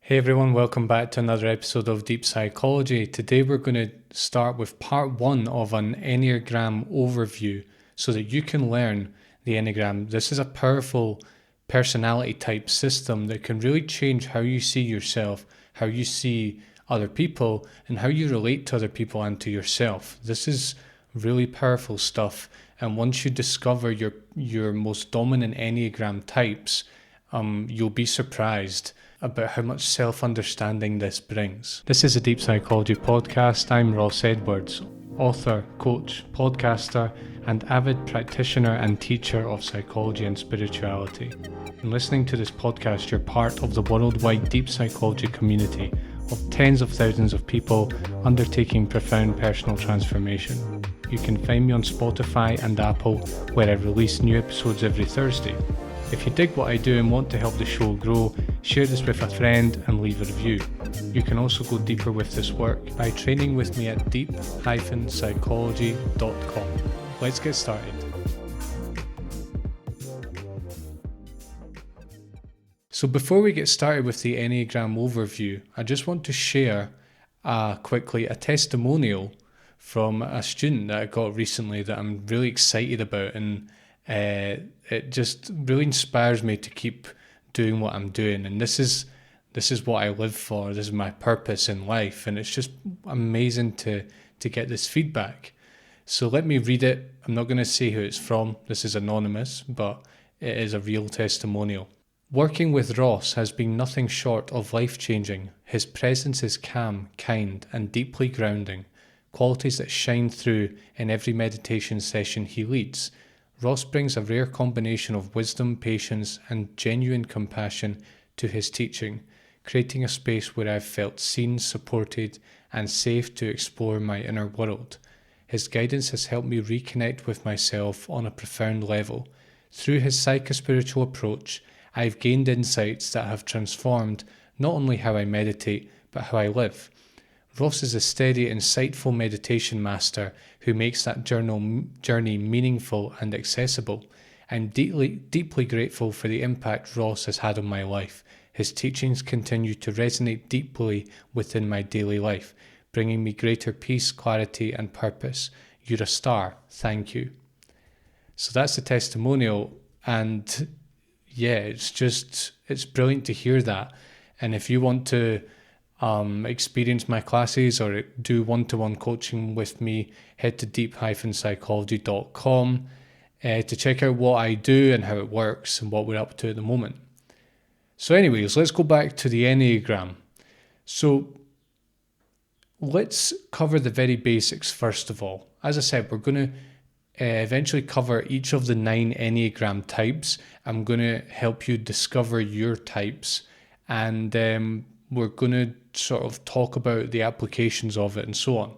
Hey everyone, welcome back to another episode of Deep Psychology. Today we're going to start with part one of an Enneagram overview so that you can learn the Enneagram. This is a powerful personality type system that can really change how you see yourself, how you see other people, and how you relate to other people and to yourself. This is really powerful stuff. And once you discover your most dominant Enneagram types, you'll be surprised about how much self-understanding this brings. This is a Deep Psychology podcast. I'm Ross Edwards, author, coach, podcaster, and avid practitioner and teacher of psychology and spirituality. In listening to this podcast, you're part of the worldwide deep psychology community of tens of thousands of people undertaking profound personal transformation. You can find me on Spotify and Apple, where I release new episodes every Thursday. If you dig what I do and want to help the show grow, share this with a friend and leave a review. You can also go deeper with this work by training with me at deep-psychology.com. Let's get started. So before we get started with the Enneagram overview, I just want to share quickly a testimonial from a student that I got recently that I'm really excited about, and it just really inspires me to keep doing what I'm doing. And this is what I live for. This is my purpose in life, and it's just amazing to get this feedback. So let me read it. I'm not going to say who it's from. This is anonymous, but it is a real testimonial. Working with Ross has been nothing short of life-changing. His presence is calm, kind, and deeply grounding, qualities that shine through in every meditation session he leads. Ross brings a rare combination of wisdom, patience, and genuine compassion to his teaching, creating a space where I've felt seen, supported, and safe to explore my inner world. His guidance has helped me reconnect with myself on a profound level. Through his psychospiritual approach, I've gained insights that have transformed not only how I meditate, but how I live. Ross is a steady, insightful meditation master who makes that journey meaningful and accessible. I'm deeply grateful for the impact Ross has had on my life. His teachings continue to resonate deeply within my daily life, bringing me greater peace, clarity, and purpose. You're a star. Thank you. So that's the testimonial, and yeah, it's brilliant to hear that. And if you want to experience my classes or do one-to-one coaching with me, head to deep-psychology.com to check out what I do and how it works and what we're up to at the moment. So anyways, let's go back to the Enneagram. So let's cover the very basics first of all. As I said, we're going to eventually cover each of the 9 Enneagram types. I'm going to help you discover your types, and we're going to sort of talk about the applications of it and so on.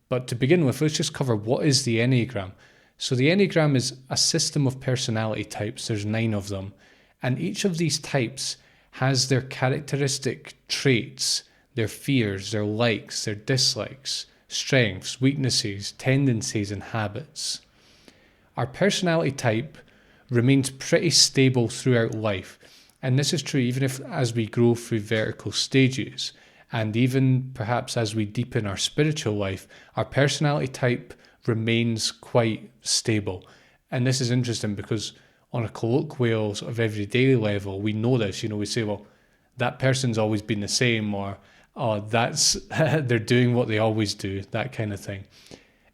But to begin with, let's just cover what is the Enneagram. So the Enneagram is a system of personality types. There's 9 of them. And each of these types has their characteristic traits, their fears, their likes, their dislikes, strengths, weaknesses, tendencies, and habits. Our personality type remains pretty stable throughout life. And this is true even as we grow through vertical stages, and even perhaps as we deepen our spiritual life, our personality type remains quite stable. And this is interesting because on a colloquial sort of everyday level, we know this. We say, well, that person's always been the same, or they're doing what they always do, that kind of thing.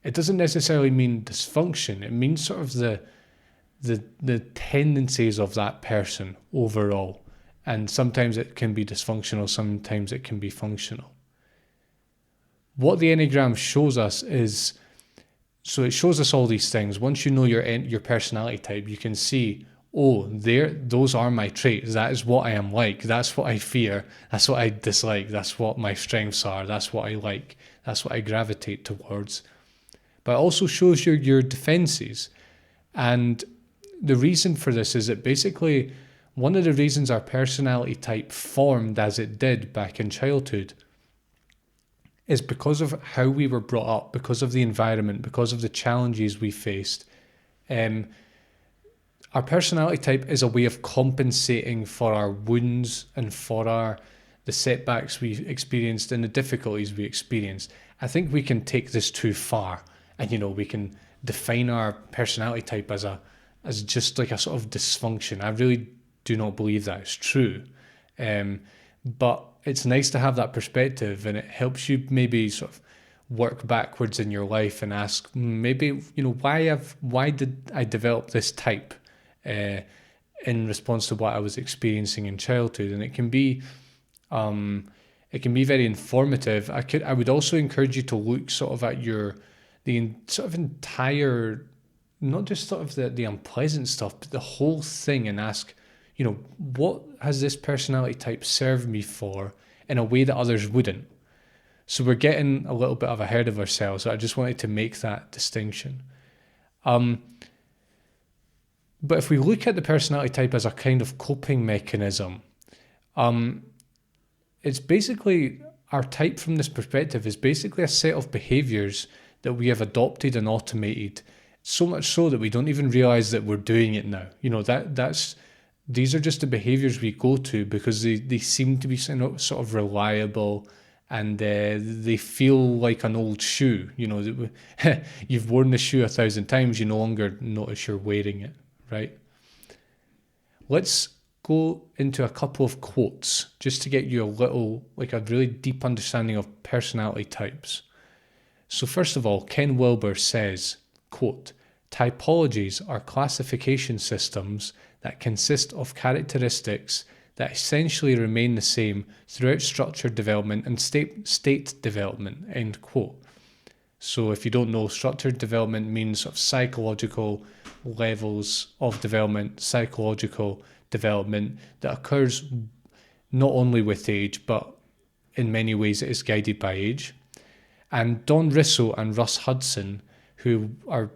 It doesn't necessarily mean dysfunction. It means sort of the tendencies of that person overall. And sometimes it can be dysfunctional, sometimes it can be functional. What the Enneagram shows us is, so it shows us all these things. Once you know your personality type, you can see, those are my traits. That is what I am like. That's what I fear. That's what I dislike. That's what my strengths are. That's what I like. That's what I gravitate towards. But it also shows you your defenses. And the reason for this is that basically one of the reasons our personality type formed as it did back in childhood is because of how we were brought up, because of the environment, because of the challenges we faced. Our personality type is a way of compensating for our wounds and for our the setbacks we experienced and the difficulties we experienced. I think we can take this too far, and we can define our personality type as just like a sort of dysfunction. I really do not believe that is true. But it's nice to have that perspective, and it helps you maybe sort of work backwards in your life and ask maybe, why did I develop this type in response to what I was experiencing in childhood? And it can be very informative. I would also encourage you to look sort of at the sort of entire, not just sort of the unpleasant stuff, but the whole thing, and ask, what has this personality type served me for in a way that others wouldn't? So we're getting a little bit ahead of ourselves. So I just wanted to make that distinction. But if we look at the personality type as a kind of coping mechanism, it's basically, our type from this perspective is basically a set of behaviors that we have adopted and automated, so much so that we don't even realize that we're doing it now. These are just the behaviors we go to because they seem to be sort of reliable, and they feel like an old shoe. You've worn the shoe 1,000 times, you no longer notice you're wearing it, right? Let's go into a couple of quotes just to get you a really deep understanding of personality types. So first of all, Ken Wilber says, quote, "Typologies are classification systems that consist of characteristics that essentially remain the same throughout structured development and state development," end quote. So if you don't know, structured development means sort of psychological levels of development, psychological development that occurs not only with age, but in many ways it is guided by age. And Don Risso and Russ Hudson, who are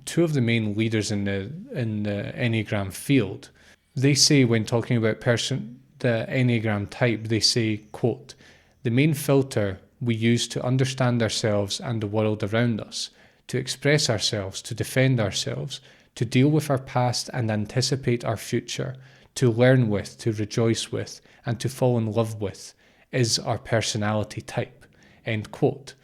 two of the main leaders in the Enneagram field, they say, when talking about the Enneagram type, they say, quote, "The main filter we use to understand ourselves and the world around us, to express ourselves, to defend ourselves, to deal with our past and anticipate our future, to learn with, to rejoice with, and to fall in love with, is our personality type," end quote.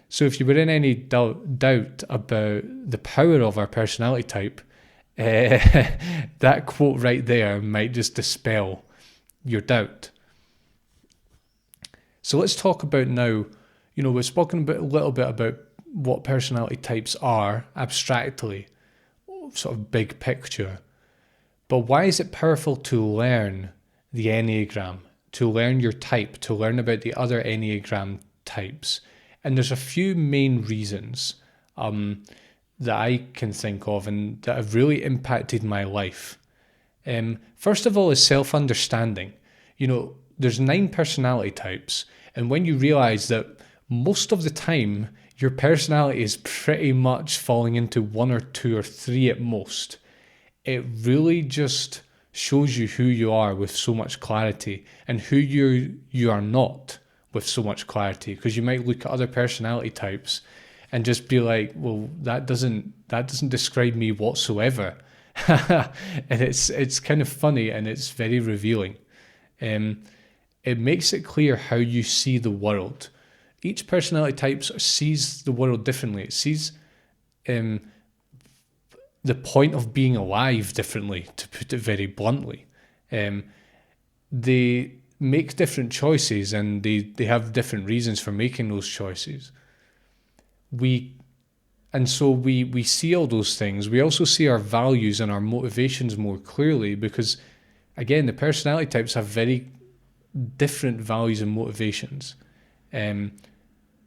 So if you were in any doubt about the power of our personality type, that quote right there might just dispel your doubt. So let's talk about now, we've spoken a little bit about what personality types are abstractly, sort of big picture. But why is it powerful to learn the Enneagram, to learn your type, to learn about the other Enneagram types? And there's a few main reasons that I can think of and that have really impacted my life. First of all is self-understanding. There's 9 personality types, and when you realize that most of the time your personality is pretty much falling into 1 or 2 or 3 at most, it really just shows you who you are with so much clarity, and who you are not with so much clarity. Because you might look at other personality types and just be like, well, that doesn't describe me whatsoever. And it's kind of funny, and it's very revealing. It makes it clear how you see the world. Each personality type sees the world differently. It sees the point of being alive differently, to put it very bluntly. They make different choices, and they have different reasons for making those choices. We see all those things. We also see our values and our motivations more clearly, because again, the personality types have very different values and motivations. And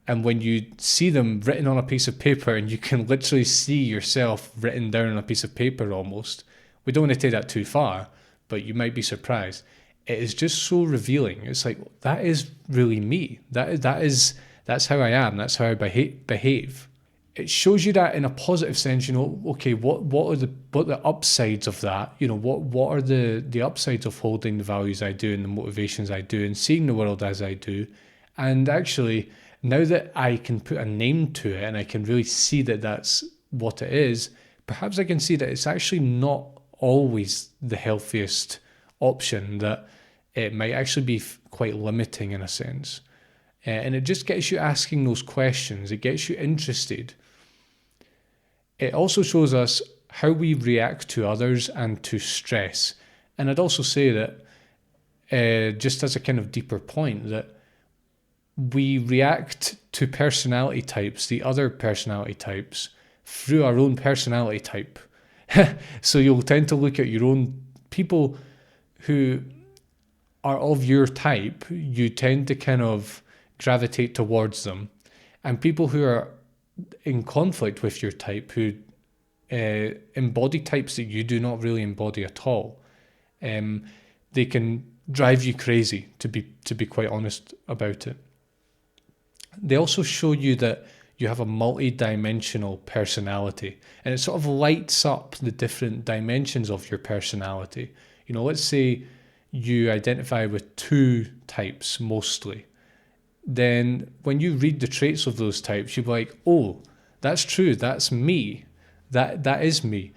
when you see them written on a piece of paper, and you can literally see yourself written down on a piece of paper almost, we don't want to take that too far, but you might be surprised. It is just so revealing. It's like, that is really me. That's how I am. That's how I behave. It shows you that in a positive sense. Okay, what are the upsides of that? What are the upsides of holding the values I do and the motivations I do and seeing the world as I do? And actually, now that I can put a name to it and I can really see that that's what it is, perhaps I can see that it's actually not always the healthiest option, that it might actually be quite limiting in a sense. And it just gets you asking those questions. It gets you interested. It also shows us how we react to others and to stress. And I'd also say that, just as a kind of deeper point, that we react to personality types, the other personality types, through our own personality type. So you'll tend to look at your own people who are of your type, you tend to kind of gravitate towards them. And people who are in conflict with your type, who embody types that you do not really embody at all, they can drive you crazy, to be quite honest about it. They also show you that you have a multi-dimensional personality, and it sort of lights up the different dimensions of your personality. You know, let's say you identify with 2 types mostly. Then when you read the traits of those types, you'll be like, oh, that's true, that's me. That is me.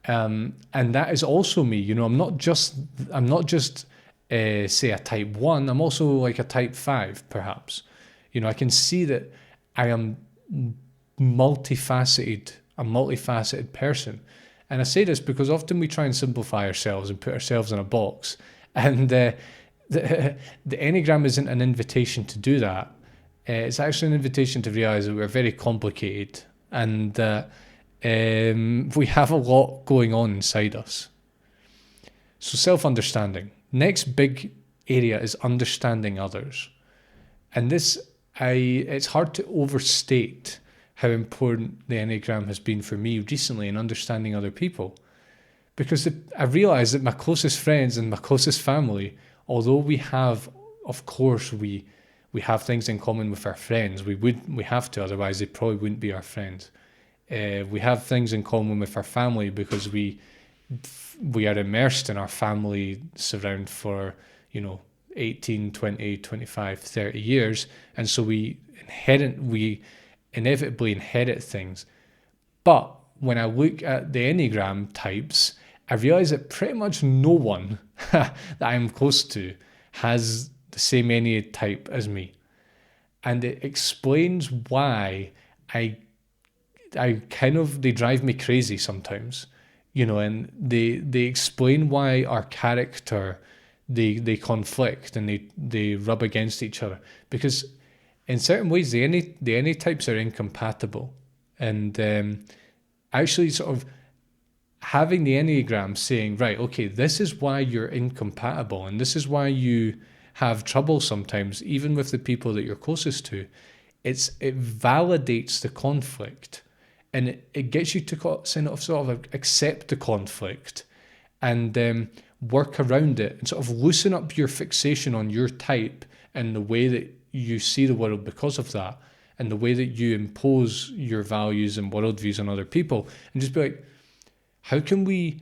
And that is also me. You know, I'm not just say a type 1, I'm also like a type 5 perhaps. You know, I can see that I am a multifaceted person. And I say this because often we try and simplify ourselves and put ourselves in a box. And the Enneagram isn't an invitation to do that. It's actually an invitation to realize that we're very complicated and that we have a lot going on inside us. So self-understanding. Next big area is understanding others. And it's hard to overstate how important the Enneagram has been for me recently in understanding other people. Because I realized that my closest friends and my closest family, although we have, of course, we have things in common with our friends. We have to, otherwise they probably wouldn't be our friends. We have things in common with our family because we are immersed in our family surround for, 18, 20, 25, 30 years. And so we inevitably inherit things. But when I look at the Enneagram types, I realize that pretty much no one that I'm close to has the same Enneagram type as me. And it explains why they drive me crazy sometimes, and they explain why our character, they conflict and they rub against each other, because in certain ways the Enneagram types are incompatible. And actually sort of having the Enneagram saying, right, okay, this is why you're incompatible and this is why you have trouble sometimes, even with the people that you're closest to, it validates the conflict. And it gets you to sort of accept the conflict and work around it and sort of loosen up your fixation on your type and the way that you see the world because of that, and the way that you impose your values and worldviews on other people, and just be like, how can we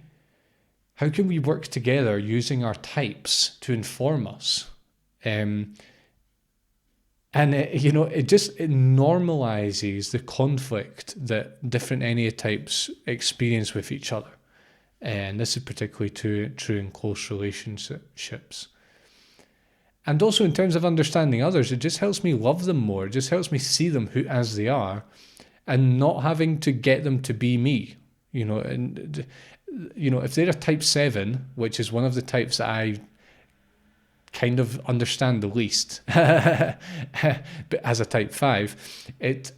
work together using our types to inform us? And it normalizes the conflict that different Enneagram types experience with each other. And this is particularly true in close relationships. And also in terms of understanding others, it just helps me love them more. It just helps me see them as they are and not having to get them to be me. If they're a type 7, which is one of the types that I kind of understand the least, but as a type 5, it's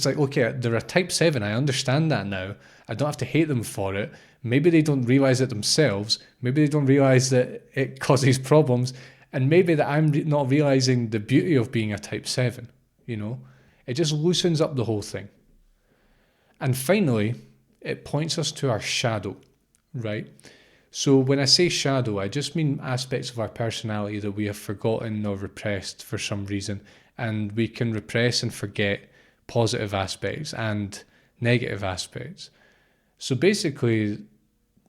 like, okay, they're a type 7. I understand that now. I don't have to hate them for it. Maybe they don't realize it themselves. Maybe they don't realize that it causes problems. And maybe that I'm not realizing the beauty of being a type 7. It just loosens up the whole thing. And finally, it points us to our shadow, right? So when I say shadow, I just mean aspects of our personality that we have forgotten or repressed for some reason. And we can repress and forget positive aspects and negative aspects. So basically,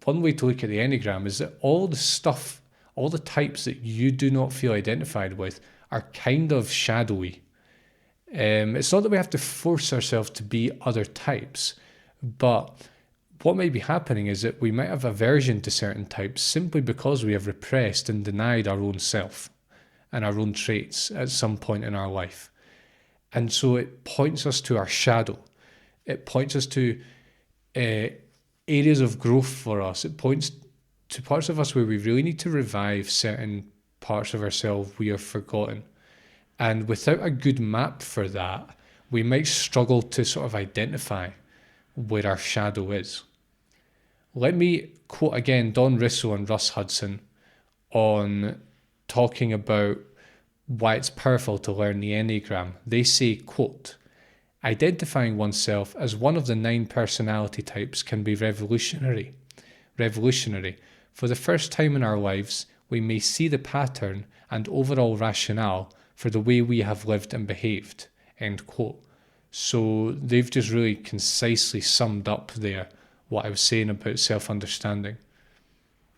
one way to look at the Enneagram is that all the types that you do not feel identified with are kind of shadowy. It's not that we have to force ourselves to be other types, but what might be happening is that we might have aversion to certain types simply because we have repressed and denied our own self and our own traits at some point in our life. And so it points us to our shadow. It points us to areas of growth for us. It points to parts of us where we really need to revive certain parts of ourselves we have forgotten. And without a good map for that, we might struggle to sort of identify where our shadow is. Let me quote again Don Risso and Russ Hudson on talking about why it's powerful to learn the Enneagram. They say, quote, identifying oneself as one of the 9 personality types can be revolutionary. For the first time in our lives, we may see the pattern and overall rationale for the way we have lived and behaved, end quote. So they've just really concisely summed up there what I was saying about self-understanding.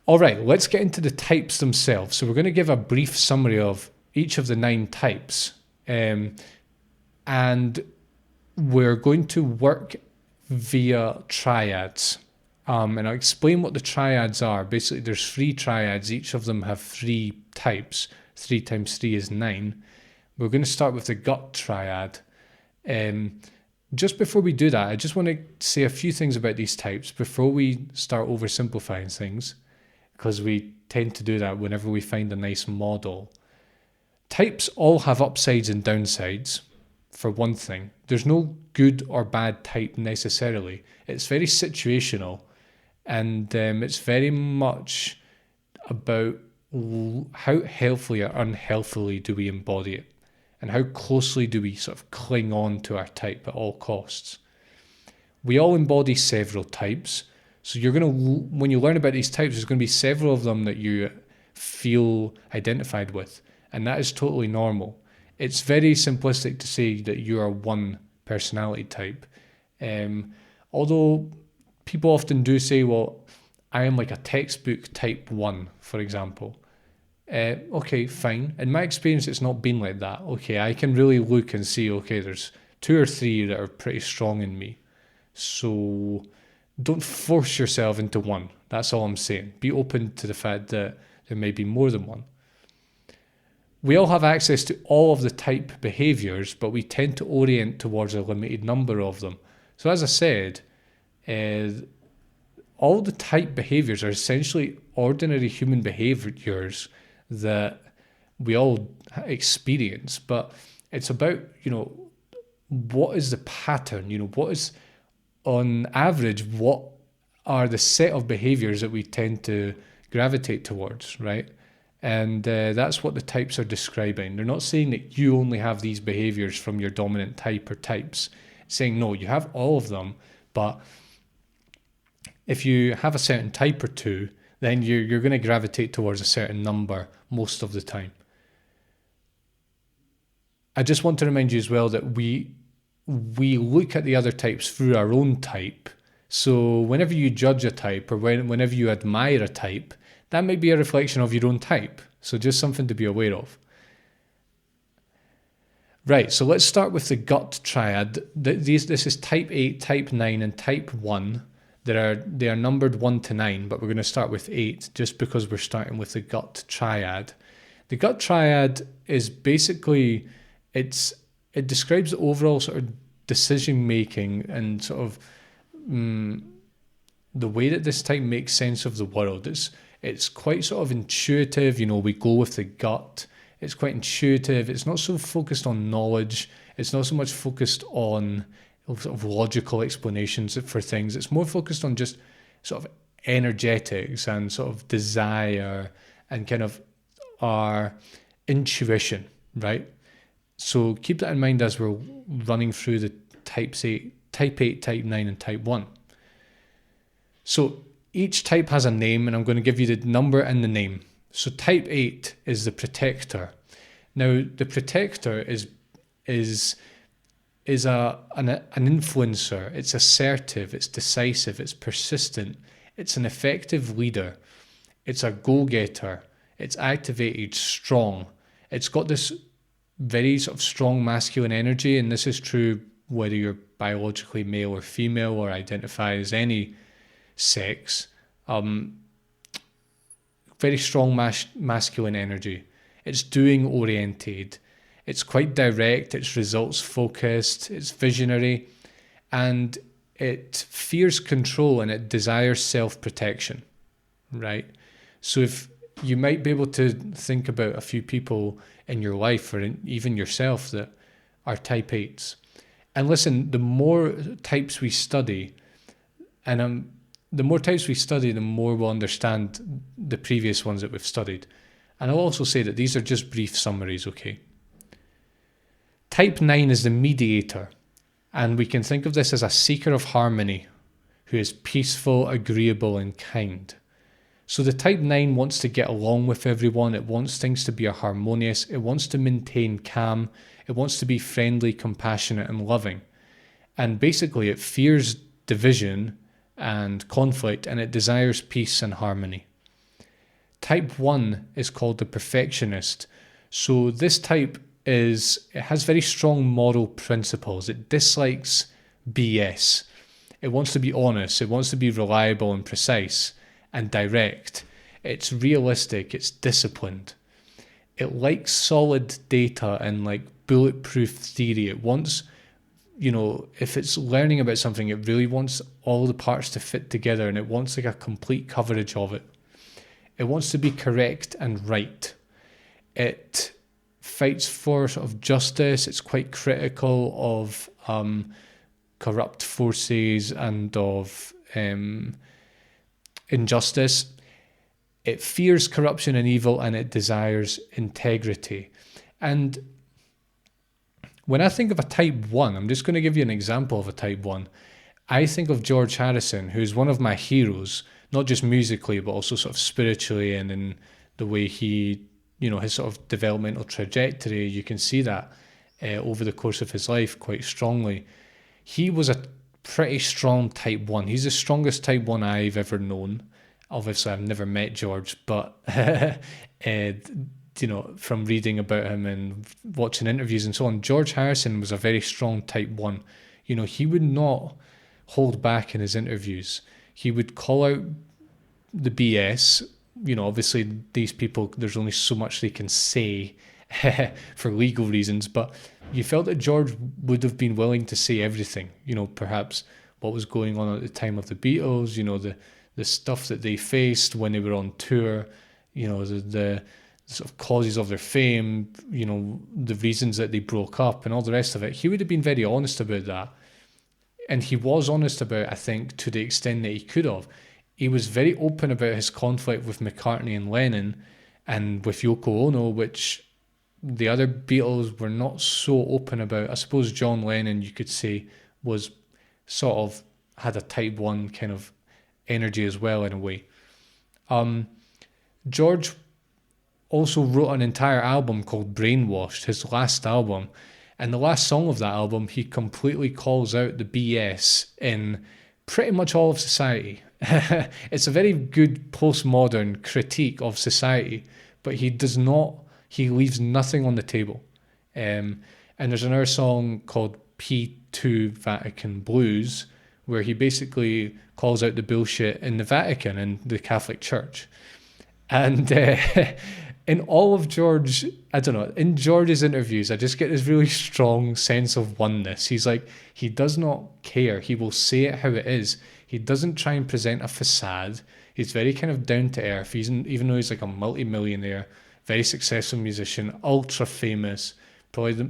All right, let's get into the types themselves. So we're going to give a brief summary of each of the 9 types. And we're going to work via triads. And I'll explain what the triads are. Basically, there's 3 triads. Each of them have 3 types. 3 times 3 is 9. We're going to start with the gut triad. Just before we do that, I just want to say a few things about these types before we start oversimplifying things, because we tend to do that whenever we find a nice model. Types all have upsides and downsides, for one thing. There's no good or bad type necessarily. It's very situational, and it's very much about how healthily or unhealthily do we embody it, and how closely do we sort of cling on to our type at all costs. We all embody several types, so when you learn about these types, there's going to be several of them that you feel identified with, and that is totally normal. It's very simplistic to say that you are one personality type. Although people often do say, well, I am like a textbook type 1, for example. Okay, fine. In my experience, it's not been like that. Okay, I can really look and see, okay, there's 2 or 3 that are pretty strong in me. So don't force yourself into one. That's all I'm saying. Be open to the fact that there may be more than one. We all have access to all of the type behaviors, but we tend to orient towards a limited number of them. So as I said, all the type behaviors are essentially ordinary human behaviors that we all experience, but it's about, what is the pattern? What is, on average, what are the set of behaviors that we tend to gravitate towards, right? And that's what the types are describing. They're not saying that you only have these behaviors from your dominant type or types. It's saying, no, you have all of them, but if you have a certain type or 2, then you're going to gravitate towards a certain number most of the time. I just want to remind you as well that we look at the other types through our own type. So whenever you judge a type or whenever you admire a type, that might be a reflection of your own type. So just something to be aware of. Right, so let's start with the gut triad. This is type 8, type 9, and type 1. They are numbered 1 to 9, but we're going to start with 8 just because we're starting with the gut triad. The gut triad is basically, it describes the overall sort of decision making and sort of the way that this type makes sense of the world. It's quite sort of intuitive, we go with the gut. It's quite intuitive. It's not so focused on knowledge. It's not so much focused on sort of logical explanations for things. It's more focused on just sort of energetics and sort of desire and kind of our intuition, right? So keep that in mind as we're running through the type 8, type 9, and type 1. So each type has a name, and I'm going to give you the number and the name. So type 8 is the protector. Now, the protector is an influencer. It's assertive, it's decisive, it's persistent, it's an effective leader, it's a go-getter, it's activated, strong. It's got this very sort of strong masculine energy, and this is true whether you're biologically male or female or identify as any sex, very strong masculine energy. It's doing oriented. It's quite direct. It's results focused. It's visionary. And it fears control and it desires self-protection, right? So if you might be able to think about a few people in your life or even yourself that are type 8s. And listen, the more types we study, the more we'll understand the previous ones that we've studied. And I'll also say that these are just brief summaries, okay? Type 9 is the mediator, and we can think of this as a seeker of harmony who is peaceful, agreeable, and kind. So the type 9 wants to get along with everyone. It wants things to be harmonious. It wants to maintain calm. It wants to be friendly, compassionate, and loving. And basically, it fears division and conflict, and it desires peace and harmony. Type 1 is called the perfectionist. So this type it has very strong moral principles. It dislikes BS. It wants to be honest. It wants to be reliable and precise and direct. It's realistic. It's disciplined. It likes solid data and like bulletproof theory. It wants, if it's learning about something, it really wants all the parts to fit together, and it wants like a complete coverage of it. It wants to be correct and right. It fights for sort of justice. It's quite critical of corrupt forces and of injustice. It fears corruption and evil, and it desires integrity. And when I think of a type 1, I'm just going to give you an example of a type 1. I think of George Harrison, who's one of my heroes, not just musically, but also sort of spiritually and in the way he, his sort of developmental trajectory. You can see that over the course of his life quite strongly. He was a pretty strong type 1. He's the strongest type 1 I've ever known. Obviously, I've never met George, but from reading about him and watching interviews and so on, George Harrison was a very strong type 1. He would not hold back in his interviews. He would call out the BS. Obviously these people, there's only so much they can say for legal reasons, but you felt that George would have been willing to say everything, perhaps what was going on at the time of the Beatles, the stuff that they faced when they were on tour, the sort of causes of their fame, the reasons that they broke up and all the rest of it. He would have been very honest about that. And he was honest about, I think, to the extent that he could have. He was very open about his conflict with McCartney and Lennon and with Yoko Ono, which the other Beatles were not so open about. I suppose John Lennon, you could say, was sort of had a type 1 kind of energy as well in a way. George also wrote an entire album called Brainwashed, his last album. And the last song of that album, he completely calls out the BS in pretty much all of society. It's a very good postmodern critique of society, but he leaves nothing on the table. And there's another song called P2 Vatican Blues, where he basically calls out the bullshit in the Vatican and the Catholic Church. And in all of George, in George's interviews, I just get this really strong sense of oneness. He's like, he does not care. He will say it how it is. He doesn't try and present a facade. He's very kind of down to earth. Even though he's like a multi-millionaire, very successful musician, ultra famous, probably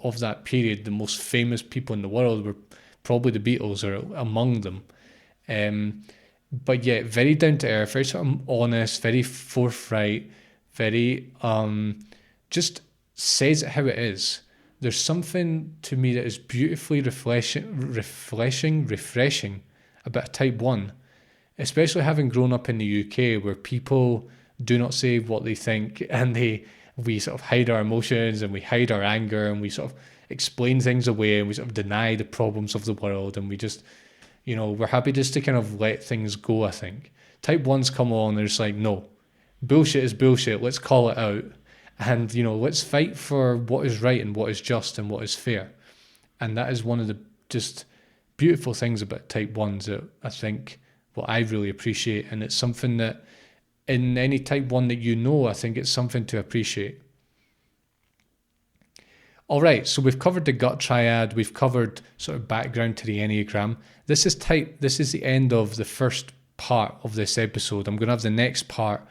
of that period, the most famous people in the world were probably the Beatles or among them. But yet very down to earth, very sort of honest, very forthright, very just says it how it is. There's something to me that is beautifully refreshing about type 1, especially having grown up in the UK where people do not say what they think, and we sort of hide our emotions and we hide our anger and we sort of explain things away and we sort of deny the problems of the world, and we just, we're happy just to kind of let things go, I think. Type 1s come along and they're just like, no, bullshit is bullshit, let's call it out. And, let's fight for what is right and what is just and what is fair. And that is one of the just beautiful things about type 1s that I think what I really appreciate. And it's something that in any type 1 that you know, I think it's something to appreciate. All right, so we've covered the gut triad. We've covered sort of background to the Enneagram. This is the end of the first part of this episode. I'm going to have the next part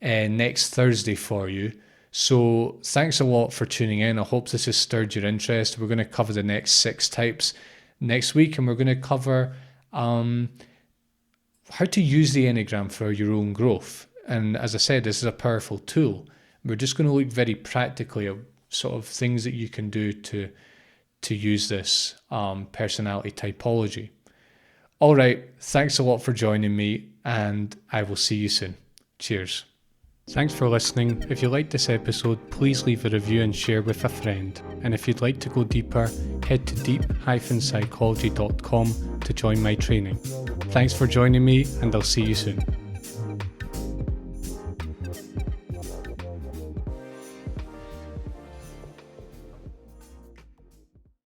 next Thursday for you. So thanks a lot for tuning in. I hope this has stirred your interest. We're going to cover the next 6 types next week, and we're going to cover how to use the Enneagram for your own growth. And as I said, this is a powerful tool. We're just going to look very practically at sort of things that you can do to use this personality typology. All right, thanks a lot for joining me, and I will see you soon. Cheers. Thanks for listening. If you liked this episode, please leave a review and share with a friend. And if you'd like to go deeper, head to deep-psychology.com to join my training. Thanks for joining me, and I'll see you soon.